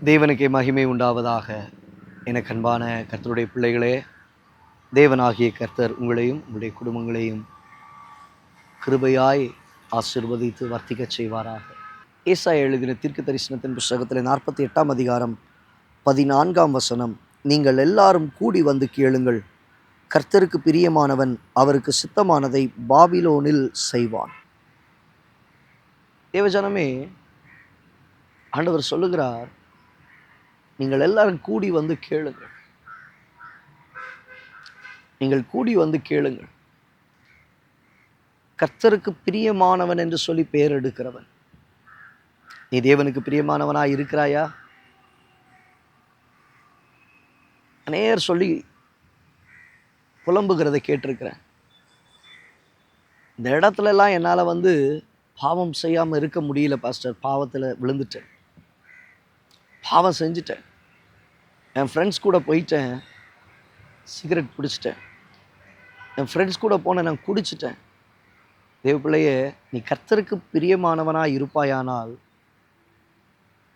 தேவனுக்கே மகிமை உண்டாவதாக. எனக்கு அன்பான கர்த்தருடைய பிள்ளைகளே, தேவனாகிய கர்த்தர் உங்களையும் உங்களுடைய குடும்பங்களையும் கிருபையாய் ஆசீர்வதித்து வர்த்திக்கச் செய்வாராக. ஏசாயா எழுதின தீர்க்க தரிசனத்தின் புஸ்தகத்தில் 48ஆம் அதிகாரம் 14ஆம் வசனம், நீங்கள் எல்லாரும் கூடி வந்து கேளுங்கள், கர்த்தருக்கு பிரியமானவன் அவருக்கு சித்தமானதை பாபிலோனில் செய்வான். தேவஜனமே, ஆண்டவர் சொல்லுகிறார், நீங்கள் எல்லாரும் கூடி வந்து கேளுங்கள். நீங்கள் கூடி வந்து கேளுங்கள். கர்த்தருக்கு பிரியமானவன் என்று சொல்லி பெயர் எடுக்கிறவன். நீ தேவனுக்கு பிரியமானவனாய் இருக்கிறாயா? அநேகர் சொல்லி புலம்புகிறதை கேட்டிருக்கிறேன். இந்த இடத்துலலாம் என்னால் பாவம் செய்யாமல் இருக்க முடியல பாஸ்டர். பாவத்தில் விழுந்துட்டேன், பாவம் செஞ்சுட்டேன், என் ஃப்ரெண்ட்ஸ் கூட போயிட்டேன், சிகரெட் பிடிச்சிட்டேன், என் ஃப்ரெண்ட்ஸ் கூட போனேன், நான் குடிச்சிட்டேன். தேவ பிள்ளையே, நீ கர்த்தருக்கு பிரியமானவனாக இருப்பாயானால்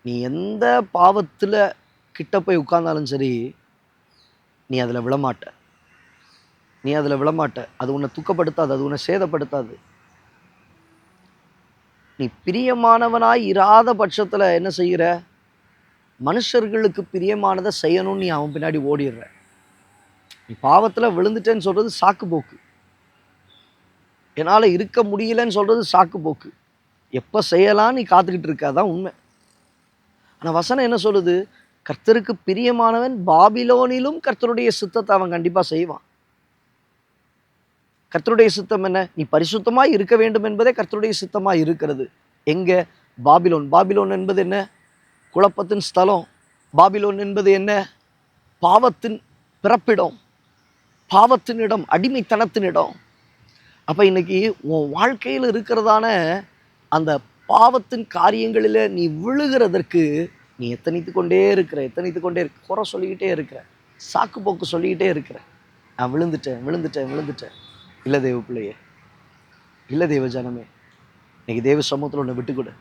நீ எந்த பாவத்தில் கிட்ட போய் உட்கார்ந்தாலும் சரி, நீ அதில் விழமாட்ட. நீ அதில் விழமாட்ட. அது உன்னை துக்கப்படுத்தாது, அது உன்னை சேதப்படுத்தாது. நீ பிரியமானவனாய் இராத பட்சத்தில் என்ன செய்கிற? மனுஷர்களுக்கு பிரியமானதை செய்யணும்னு நீ அவன் பின்னாடி ஓடிடுற. நீ பாவத்தில் விழுந்துட்டேன்னு சொல்கிறது சாக்கு போக்கு. என்னால் இருக்க முடியலன்னு சொல்கிறது சாக்கு போக்கு. எப்போ செய்யலாம் நீ காத்துக்கிட்டு இருக்க, அதான் உண்மை. ஆனால் வசனம் என்ன சொல்லுது? கர்த்தருக்கு பிரியமானவன் பாபிலோனிலும் கர்த்தருடைய சித்தத்தை அவன் கண்டிப்பாக செய்வான். கர்த்தருடைய சித்தம் என்ன? நீ பரிசுத்தமாய் இருக்க வேண்டும் என்பதே கர்த்தருடைய சித்தமாய் இருக்கிறது. எங்கே? பாபிலோன். பாபிலோன் என்பது என்ன? குழப்பத்தின் ஸ்தலம். பாபிலோன் என்பது என்ன? பாவத்தின் பிறப்பிடம், பாவத்தின் இடம், அடிமைத்தனத்தின் இடம். அப்போ இன்னைக்கு உன் வாழ்க்கையில் இருக்கிறதான அந்த பாவத்தின் காரியங்களில் நீ விழுகிறதற்கு நீ எத்தனைத்து கொண்டே இருக்கிற, குறை சொல்லிக்கிட்டே இருக்கிற, சாக்கு போக்கு சொல்லிக்கிட்டே இருக்கிற. நான் விழுந்துட்டேன். இல்லை தேவ பிள்ளையே, இல்லை தேவ ஜனமே, இன்னைக்கு தேவ சமூகத்தில் ஒன்று விட்டுக்கொடு.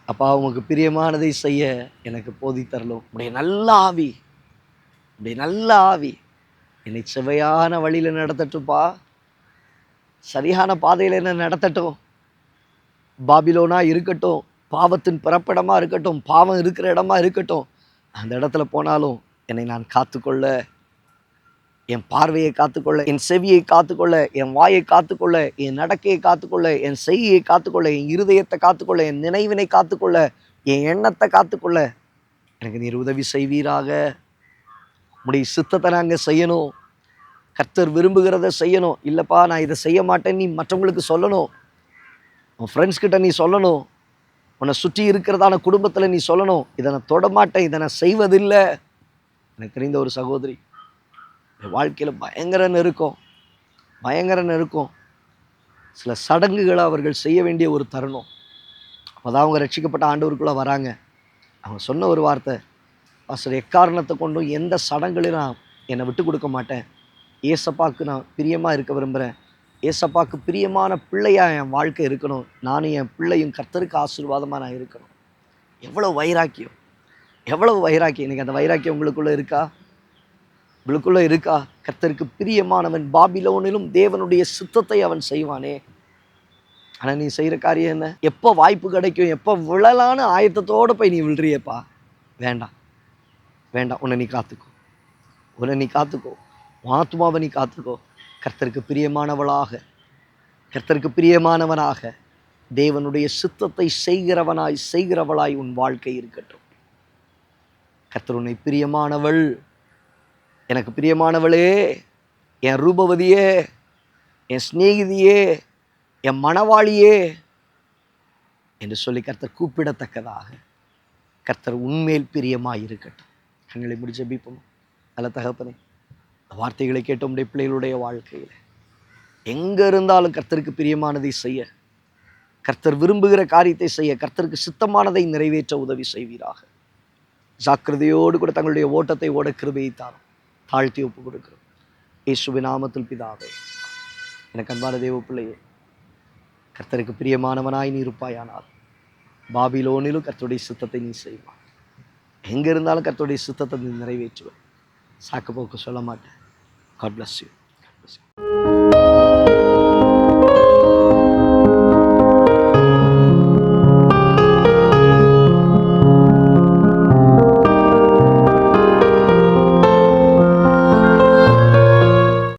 அப்பா, உமக்கு பிரியமானதை செய்ய எனக்கு போதித்தரலும். உடைய நல்ல ஆவி என்னை செவையான வழியில் நடத்தட்டும்ப்பா. சரியான பாதையில் என்ன நடத்தட்டும். பாபிலோனா இருக்கட்டும், பாவத்தின் பிறப்பிடமாக இருக்கட்டும், பாவம் இருக்கிற இடமா இருக்கட்டும், அந்த இடத்துல போனாலும் என்னை நான் காத்துக்கொள்ள, என் பார்வையை காத்துக்கொள்ள, என் செவியை காத்துக்கொள்ள, என் வாயை காத்துக்கொள்ள, என் நடக்கையை காத்துக்கொள்ள, என் செய்கையை காத்துக்கொள்ள, என் இருதயத்தை காத்துக்கொள்ள, என் நினைவினை காத்துக்கொள்ள, என் எண்ணத்தை காத்துக்கொள்ள எனக்கு நீர் உதவி செய்வீராக. உடைய சித்தத்தை நாங்கள் செய்யணும். கர்த்தர் விரும்புகிறத செய்யணும். இல்லைப்பா, நான் இதை செய்ய மாட்டேன் நீ மற்றவங்களுக்கு சொல்லணும். உன் ஃப்ரெண்ட்ஸ் கிட்ட நீ சொல்லணும். உன்னை சுற்றி இருக்கிறதான குடும்பத்தில் நீ சொல்லணும், இதை நான் தொடமாட்டேன், இதை நான் செய்வதில்லை. எனக்கு தெரிந்த ஒரு சகோதரி வாழ்க்கையில் பயங்கர நெருக்கம். சில சடங்குகளை அவர்கள் செய்ய வேண்டிய ஒரு தருணம். அப்போதான் அவங்க ரட்சிக்கப்பட்ட ஆண்டவருக்குள்ளே வராங்க. அவங்க சொன்ன ஒரு வார்த்தை, பாஸ்டர், எக்காரணத்தை கொண்டும் எந்த சடங்குலையும் நான் என்னை விட்டு கொடுக்க மாட்டேன். ஏசப்பாக்கு நான் பிரியமாக இருக்க விரும்புகிறேன். ஏசப்பாக்கு பிரியமான பிள்ளையாக என் வாழ்க்கை இருக்கணும். நானும் என் பிள்ளையும் கர்த்தருக்கு ஆசீர்வாதமாக நான் இருக்கணும். எவ்வளோ வைராக்கியம். இன்றைக்கி அந்த வைராக்கியம் உங்களுக்குள்ளே இருக்கா? கர்த்தருக்கு பிரியமானவன் பாபிலோனிலும் தேவனுடைய சித்தத்தை அவன் செய்வானே. ஆனால் நீ செய்கிற காரியம் என்ன? எப்போ வாய்ப்பு கிடைக்கும், எப்போ விழலான்னு ஆயத்தத்தோடு போய் நீ விழுறியப்பா. வேண்டாம். உன்னை நீ காத்துக்கோ. ஆத்துமாவை நீ காத்துக்கோ. கர்த்தருக்கு பிரியமானவனாக தேவனுடைய சித்தத்தை செய்கிறவளாய் உன் வாழ்க்கை இருக்கட்டும். கர்த்தர் உன்னை பிரியமானவள், எனக்கு பிரியமானவளே, என் ரூபவதியே, என் சிநேகிதியே, என் மணவாளியே என்று சொல்லி கர்த்தர் கூப்பிடத்தக்கதாக கர்த்தர் உன்மேல் பிரியமாய் இருக்கட்டும். கண்களை முடிச்சு ஜெபிப்போம். நல்ல தகப்பனே, வார்த்தைகளை கேட்ட உடைய பிள்ளைகளுடைய வாழ்க்கையில் எங்கே இருந்தாலும் கர்த்தருக்கு பிரியமானதை செய்ய, கர்த்தர் விரும்புகிற காரியத்தை செய்ய, கர்த்தருக்கு சித்தமானதை நிறைவேற்ற உதவி செய்வீராக. ஜாக்கிரதையோடு கூட தங்களுடைய ஓட்டத்தை ஓட கிருபையை தாரும். தாழ்த்தி ஒப்பு கொடுக்கிறோம் இயேசுவின் நாமத்தில் பிதாவே. எனக்கு அன்பான தேவ பிள்ளையே, கர்த்தருக்கு பிரியமானவனாய் நீ இருப்பாயானால் பாபிலோனிலும் கர்த்தருடைய சித்தத்தை நீ செய்வாய். எங்கே இருந்தாலும் கர்த்தருடைய சித்தத்தை நீ நிறைவேற்றுவேன். சாக்கு போக்கு சொல்ல மாட்டேன். God bless you.